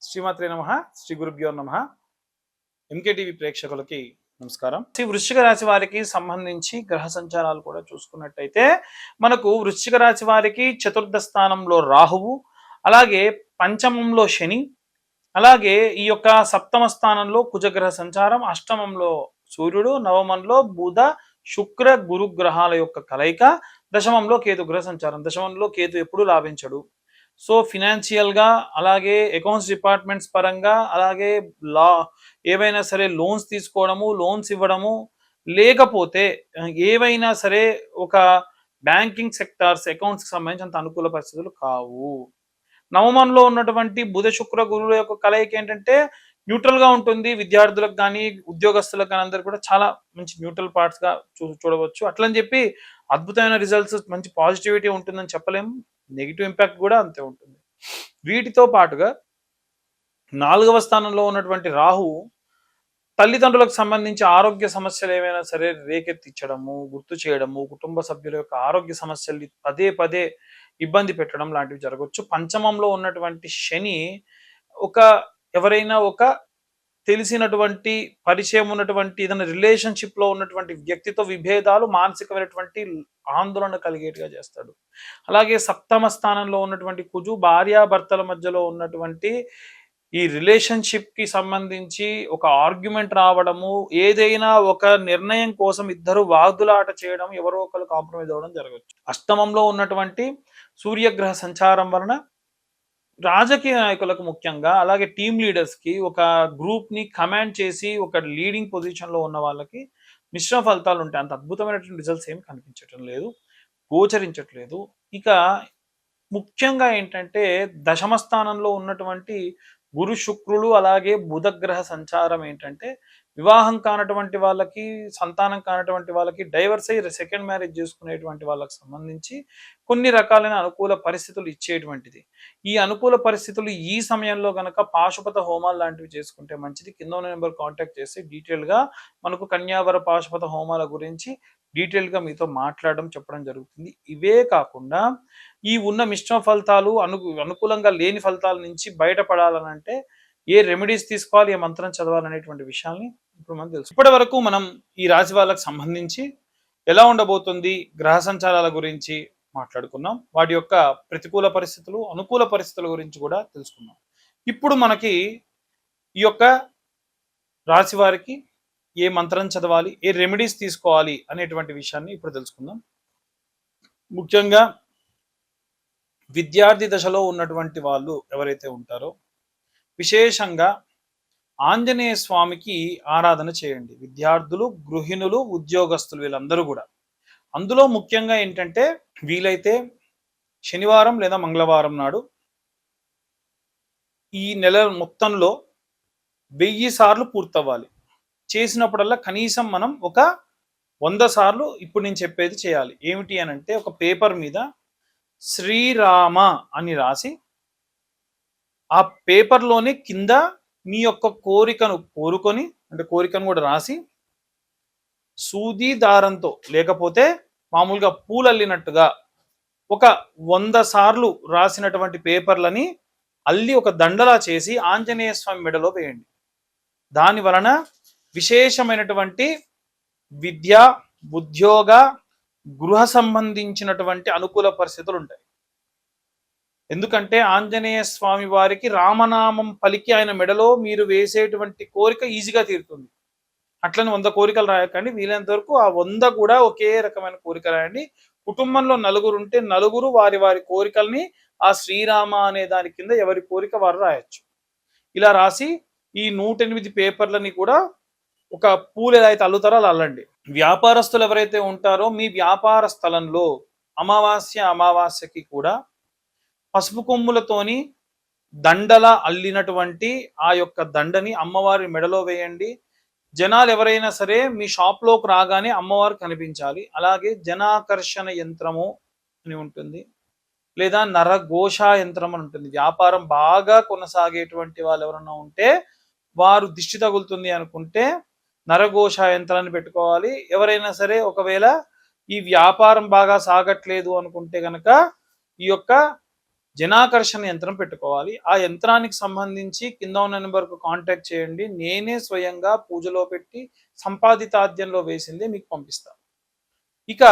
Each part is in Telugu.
శ్రీమాత్రే నమః. శ్రీ గురుభ్యో నమః. ఎంకేటీవీ ప్రేక్షకులకి నమస్కారం. ఈ వృశ్చిక రాశి వారికి సంబంధించి గ్రహ సంచారాలు కూడా చూసుకున్నట్టయితే మనకు వృశ్చిక రాశి వారికి చతుర్థ స్థానంలో రాహువు, అలాగే పంచమంలో శని, అలాగే ఈ యొక్క సప్తమ స్థానంలో కుజగ్రహ సంచారం, అష్టమంలో సూర్యుడు, నవమంలో బుధ శుక్ర గురు గ్రహాల యొక్క కలయిక, దశమంలో కేతు గ్రహ సంచారం. దశమంలో కేతు ఎప్పుడు లాభించడు. సో ఫినాన్షియల్గా, అలాగే అకౌంట్స్ డిపార్ట్మెంట్స్ పరంగా, అలాగే లా ఏవైనా సరే లోన్స్ తీసుకోవడము, లోన్స్ ఇవ్వడము, లేకపోతే ఏవైనా సరే ఒక బ్యాంకింగ్ సెక్టార్స్ అకౌంట్స్కి సంబంధించినంత అనుకూల పరిస్థితులు కావు. నవమంలో ఉన్నటువంటి బుధ శుక్ర గురువుల యొక్క కలయిక ఏంటంటే న్యూట్రల్గా ఉంటుంది. విద్యార్థులకు కానీ ఉద్యోగస్తులకు కానీ అందరు కూడా చాలా మంచి న్యూట్రల్ పార్ట్స్గా చూడవచ్చు. అట్లని చెప్పి అద్భుతమైన రిజల్ట్స్, మంచి పాజిటివిటీ ఉంటుందని చెప్పలేము. నెగిటివ్ ఇంపాక్ట్ కూడా అంతే ఉంటుంది. వీటితో పాటుగా 4వ స్థానంలో ఉన్నటువంటి రాహు తల్లిదండ్రులకు సంబంధించి ఆరోగ్య సమస్యలు ఏమైనా సరే రేకెత్తించడము, గుర్తు చేయడము, కుటుంబ సభ్యుల యొక్క ఆరోగ్య సమస్యల్ని పదే పదే ఇబ్బంది పెట్టడం లాంటివి జరగవచ్చు. పంచమంలో ఉన్నటువంటి శని ఎవరైనా ఒక తెలిసినటువంటి పరిచయం ఉన్నటువంటి ఏదైనా రిలేషన్షిప్ లో ఉన్నటువంటి వ్యక్తితో విభేదాలు, మానసికమైనటువంటి ఆందోళన కలిగేట్టుగా చేస్తాడు. అలాగే సప్తమ స్థానంలో ఉన్నటువంటి కుజు భార్యాభర్తల మధ్యలో ఉన్నటువంటి ఈ రిలేషన్షిప్ కి సంబంధించి ఒక ఆర్గ్యుమెంట్ రావడము, ఏదైనా ఒక నిర్ణయం కోసం ఇద్దరు వాదులాట చేయడం, ఎవరో ఒకరు కాంప్రమైజ్ అవ్వడం జరగవచ్చు. అష్టమంలో ఉన్నటువంటి సూర్యగ్రహ సంచారం వలన రాజకీయ నాయకులకు ముఖ్యంగా, అలాగే టీమ్ లీడర్స్ కి, ఒక గ్రూప్ ని కమాండ్ చేసి ఒక లీడింగ్ పొజిషన్ లో ఉన్న వాళ్ళకి మిశ్రమ ఫలితాలు ఉంటాయి. అంత అద్భుతమైనటువంటి రిజల్ట్స్ ఏమి కనిపించటం లేదు, గోచరించట్లేదు. ఇక ముఖ్యంగా ఏంటంటే దశమ స్థానంలో ఉన్నటువంటి గురు శుక్రులు, అలాగే బుధగ్రహ సంచారం ఏంటంటే వివాహం కానటువంటి వాళ్ళకి, సంతానం కానటువంటి వాళ్ళకి, డైవర్స్ అయ్యి సెకండ్ మ్యారేజ్ చేసుకునేటువంటి వాళ్ళకి సంబంధించి కొన్ని రకాలైన అనుకూల పరిస్థితులు ఇచ్చేటువంటిది. ఈ అనుకూల పరిస్థితులు ఈ సమయంలో గనక పాశుపత హోమాలు లాంటివి చేసుకుంటే మంచిది. కింద ఉన్న నెంబర్ కాంటాక్ట్ చేసి డీటెయిల్గా మనకు కన్యావర పాశుపత హోమాల గురించి డీటెయిల్గా మీతో మాట్లాడడం, చెప్పడం జరుగుతుంది. ఇవే కాకుండా ఈ ఉన్న మిశ్రమ ఫలితాలు, అనుకూలంగా లేని ఫలితాల నుంచి బయటపడాలనంటే ఏ రెమెడీస్ తీసుకోవాలి, ఏ మంత్రం చదవాలనేటువంటి విషయాల్ని ఇప్పుడు మనం తెలుసు. ఇప్పటి వరకు మనం ఈ రాశి వాళ్ళకి సంబంధించి ఎలా ఉండబోతుంది గ్రహ సంచారాల గురించి మాట్లాడుకున్నాం. వాటి యొక్క ప్రతికూల పరిస్థితులు, అనుకూల పరిస్థితుల గురించి కూడా తెలుసుకున్నాం. ఇప్పుడు మనకి ఈ యొక్క రాశి వారికి ఏ మంత్రం చదవాలి, ఏ రెమెడీస్ తీసుకోవాలి అనేటువంటి విషయాన్ని ఇప్పుడు తెలుసుకుందాం. ముఖ్యంగా విద్యార్థి దశలో ఉన్నటువంటి వాళ్ళు ఎవరైతే ఉంటారో విశేషంగా ఆంజనేయ స్వామికి ఆరాధన చేయండి. విద్యార్థులు, గృహిణులు, ఉద్యోగస్తులు వీళ్ళందరూ కూడా. అందులో ముఖ్యంగా ఏంటంటే వీలైతే శనివారం లేదా మంగళవారం నాడు ఈ నెల మొత్తంలో 1000 సార్లు పూర్తవ్వాలి. చేసినప్పుడల్లా కనీసం మనం ఒక 100 సార్లు ఇప్పుడు నేను చెప్పేది చేయాలి. ఏమిటి అని అంటే ఒక పేపర్ మీద శ్రీరామ అని రాసి, ఆ పేపర్లోనే కింద మీ యొక్క కోరికను కోరుకొని, అంటే కోరికను కూడా రాసి, సూది దారంతో లేకపోతే మామూలుగా పూలల్లినట్టుగా ఒక 100 సార్లు రాసినటువంటి పేపర్లని అల్లి ఒక దండలా చేసి ఆంజనేయ స్వామి మెడలో వేయండి. దాని వలన విశేషమైనటువంటి విద్య, ఉద్యోగ, గృహ సంబంధించినటువంటి అనుకూల పరిస్థితులు ఉంటాయి. ఎందుకంటే ఆంజనేయ స్వామి వారికి రామనామం పలికి ఆయన మెడలో మీరు వేసేటువంటి కోరిక ఈజీగా తీరుతుంది. అట్లని 100 కోరికలు రాయకండి. వీలైనంత వరకు ఆ 100 కూడా ఒకే రకమైన కోరిక రాయండి. కుటుంబంలో నలుగురు ఉంటే నలుగురు వారి వారి కోరికల్ని ఆ శ్రీరామ అనే దాని కింద ఎవరి కోరిక వారు రాయొచ్చు. ఇలా రాసి ఈ 108 పేపర్లని కూడా ఒక పూలు ఎలా అయితే అల్లుతారో అలా అల్లండి. వ్యాపారస్తులు ఎవరైతే ఉంటారో మీ వ్యాపార స్థలంలో అమావాస్యకి కూడా పసుపు కొమ్ములతోని దండల అల్లినటువంటి ఆ యొక్క దండని అమ్మవారి మెడలో వేయండి. జనాలు ఎవరైనా సరే మీ షాప్లోకి రాగానే అమ్మవారు కనిపించాలి. అలాగే జనాకర్షణ యంత్రము అని ఉంటుంది, లేదా నరఘోష యంత్రం అని ఉంటుంది. వ్యాపారం బాగా కొనసాగేటువంటి వాళ్ళు ఎవరైనా ఉంటే వారు దిష్టి తగులుతుంది అనుకుంటే నరఘోష యంత్రాన్ని పెట్టుకోవాలి. ఎవరైనా సరే ఒకవేళ ఈ వ్యాపారం బాగా సాగట్లేదు అనుకుంటే కనుక ఈ యొక్క జనాకర్షణ యంత్రం పెట్టుకోవాలి. ఆ యంత్రానికి సంబంధించి కింద ఉన్న నెంబర్‌కు కాంటాక్ట్ చేయండి. నేనే స్వయంగా పూజలో పెట్టి సంపాదితాద్యంలో వేసిందే మీకు పంపిస్తా. ఇక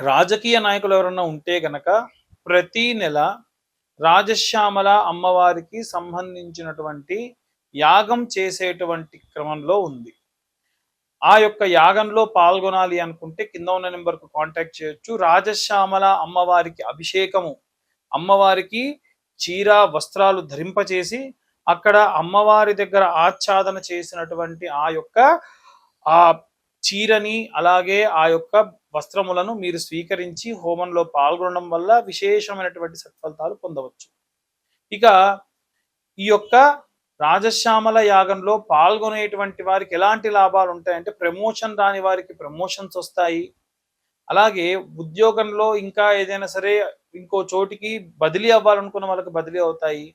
రాజకీయ నాయకులు ఎవరన్నా ఉంటే గనక ప్రతి నెల రాజశ్యామల అమ్మవారికి సంబంధించినటువంటి యాగం చేసేటువంటి క్రమంలో ఉంది. ఆ యొక్క యాగంలో పాల్గొనాలి అనుకుంటే కింద ఉన్న నెంబర్కు కాంటాక్ట్ చేయొచ్చు. రాజశ్యామల అమ్మవారికి అభిషేకము, అమ్మవారికి చీర వస్త్రాలు ధరింపచేసి అక్కడ అమ్మవారి దగ్గర ఆచ్ఛాదన చేసినటువంటి ఆ యొక్క ఆ చీరని అలాగే ఆ యొక్క వస్త్రములను మీరు స్వీకరించి హోమంలో పాల్గొనడం వల్ల విశేషమైనటువంటి సత్ఫలితాలు పొందవచ్చు. ఇక ఈ యొక్క రాజశ్యామల యాగంలో పాల్గొనేటువంటి వారికి ఎలాంటి లాభాలు ఉంటాయంటే ప్రమోషన్ రాని వారికి ప్రమోషన్స్ వస్తాయి. అలాగే ఉద్యోగంలో ఇంకా ఏదైనా సరే ఇంకో చోటికి బదిలీ అవ్వాలనుకున్న వాళ్ళకి బదిలీ అవుతాయి.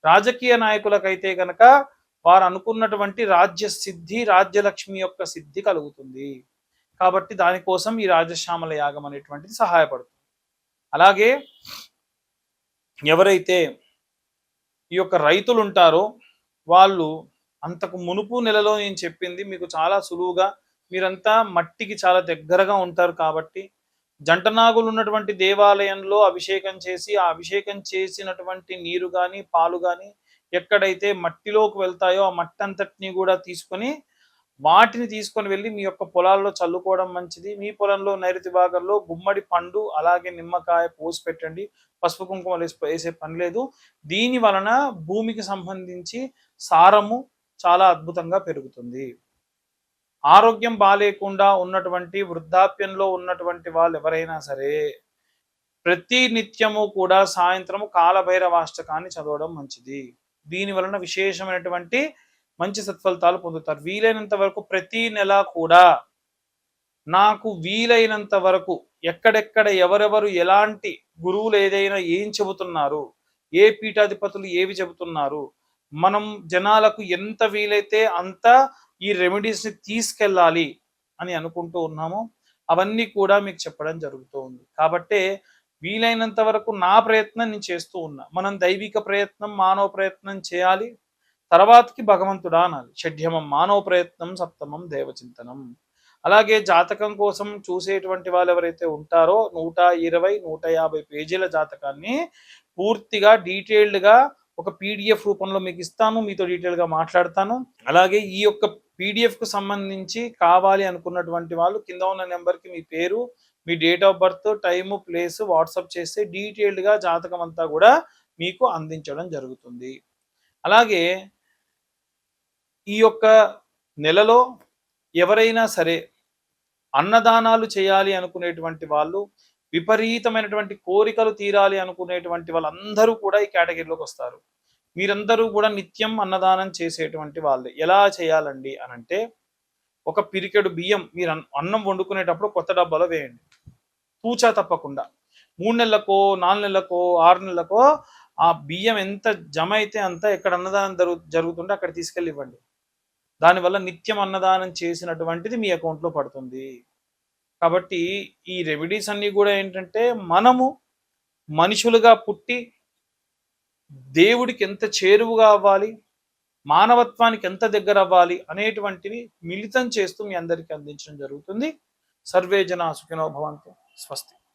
రాజకీయ నాయకులకైతే గనక వారు అనుకున్నటువంటి రాజ్య సిద్ధి, రాజ్యలక్ష్మి యొక్క సిద్ధి కలుగుతుంది. కాబట్టి దానికోసం ఈ రాజశ్యామల యాగం అనేటువంటిది సహాయపడుతుంది. అలాగే ఎవరైతే ఈ యొక్క రైతులు ఉంటారో వాళ్ళు అంతకు మునుపు నెలలో నేను చెప్పింది మీకు చాలా సులువుగా, మీరంతా మట్టికి చాలా దగ్గరగా ఉంటారు కాబట్టి జంటనాగులు ఉన్నటువంటి దేవాలయంలో అభిషేకం చేసి ఆ అభిషేకం చేసినటువంటి నీరు కానీ పాలు కానీ ఎక్కడైతే మట్టిలోకి వెళ్తాయో ఆ మట్టి అంతటిని కూడా తీసుకొని వాటిని తీసుకొని వెళ్ళి మీ యొక్క పొలాల్లో చల్లుకోవడం మంచిది. మీ పొలంలో నైరుతి భాగంలో గుమ్మడి పండు అలాగే నిమ్మకాయ పోసి పెట్టండి. పసుపు కుంకుమ వేసే పని లేదు. దీని వలన భూమికి సంబంధించి సారము చాలా అద్భుతంగా పెరుగుతుంది. ఆరోగ్యం బాలేకుండా ఉన్నటువంటి వృద్ధాప్యంలో ఉన్నటువంటి వాళ్ళు ఎవరైనా సరే ప్రతి నిత్యము కూడా సాయంత్రము కాలభైరవాష్టకాన్ని చదవడం మంచిది. దీని వలన విశేషమైనటువంటి మంచి సత్ఫలితాలు పొందుతారు. వీలైనంత వరకు ప్రతి నెల కూడా నాకు వీలైనంత వరకు ఎక్కడెక్కడ ఎవరెవరు ఎలాంటి గురువులు ఏదైనా ఏం చెబుతున్నారు, ఏ పీఠాధిపతులు ఏవి చెబుతున్నారు, మనం జనాలకు ఎంత వీలైతే అంత ఈ రెమెడీస్ని తీసుకెళ్ళాలి అని అనుకుంటూ ఉన్నాము. అవన్నీ కూడా మీకు చెప్పడం జరుగుతూ ఉంది. కాబట్టే వీలైనంత వరకు నా ప్రయత్నం నేను చేస్తూ ఉన్నా. మనం దైవిక ప్రయత్నం మానవ ప్రయత్నం చేయాలి, తర్వాతకి భగవంతుడా అనాలి. షడ్యమం మానవ ప్రయత్నం, సప్తమం దేవచింతనం. అలాగే జాతకం కోసం చూసేటువంటి వాళ్ళు ఎవరైతే ఉంటారో 120, 150 పేజీల జాతకాన్ని పూర్తిగా డీటెయిల్డ్గా ఒక పీడిఎఫ్ రూపంలో మీకు ఇస్తాను, మీతో డీటెయిల్గా మాట్లాడతాను. అలాగే ఈ యొక్క పీడిఎఫ్కు సంబంధించి కావాలి అనుకున్నటువంటి వాళ్ళు కింద ఉన్న నెంబర్కి మీ పేరు, మీ date of birth, time, place WhatsApp చేస్తే డీటెయిల్డ్గా జాతకం అంతా కూడా మీకు అందించడం జరుగుతుంది. అలాగే ఈ యొక్క నెలలో ఎవరైనా సరే అన్నదానాలు చేయాలి అనుకునేటువంటి వాళ్ళు, విపరీతమైనటువంటి కోరికలు తీరాలి అనుకునేటువంటి వాళ్ళందరూ కూడా ఈ కేటగిరీలోకి వస్తారు. మీరందరూ కూడా నిత్యం అన్నదానం చేసేటువంటి వాళ్ళే. ఎలా చేయాలండి అనంటే ఒక పిరికెడు బియ్యం మీరు అన్నం వండుకునేటప్పుడు కొత్త డబ్బాలో వేయండి, తూచా తప్పకుండా. 3 నెలలకో 4 నెలలకో 6 నెలలకో ఆ బియ్యం ఎంత జమ అయితే అంత ఎక్కడ అన్నదానం జరుగుతుంటే అక్కడ తీసుకెళ్ళి ఇవ్వండి. దానివల్ల నిత్యం అన్నదానం చేసినటువంటిది మీ అకౌంట్లో పడుతుంది. కాబట్టి ఈ రెమెడీస్ అన్నీ కూడా ఏంటంటే మనము మనుషులుగా పుట్టి దేవుడికి ఎంత చేరువుగా అవ్వాలి, మానవత్వానికి ఎంత దగ్గర అవ్వాలి అనేటువంటివి మిళితం చేస్తూ మీ అందరికీ అందించడం జరుగుతుంది. సర్వే జనా సుఖినో భవంతు. స్వస్తి.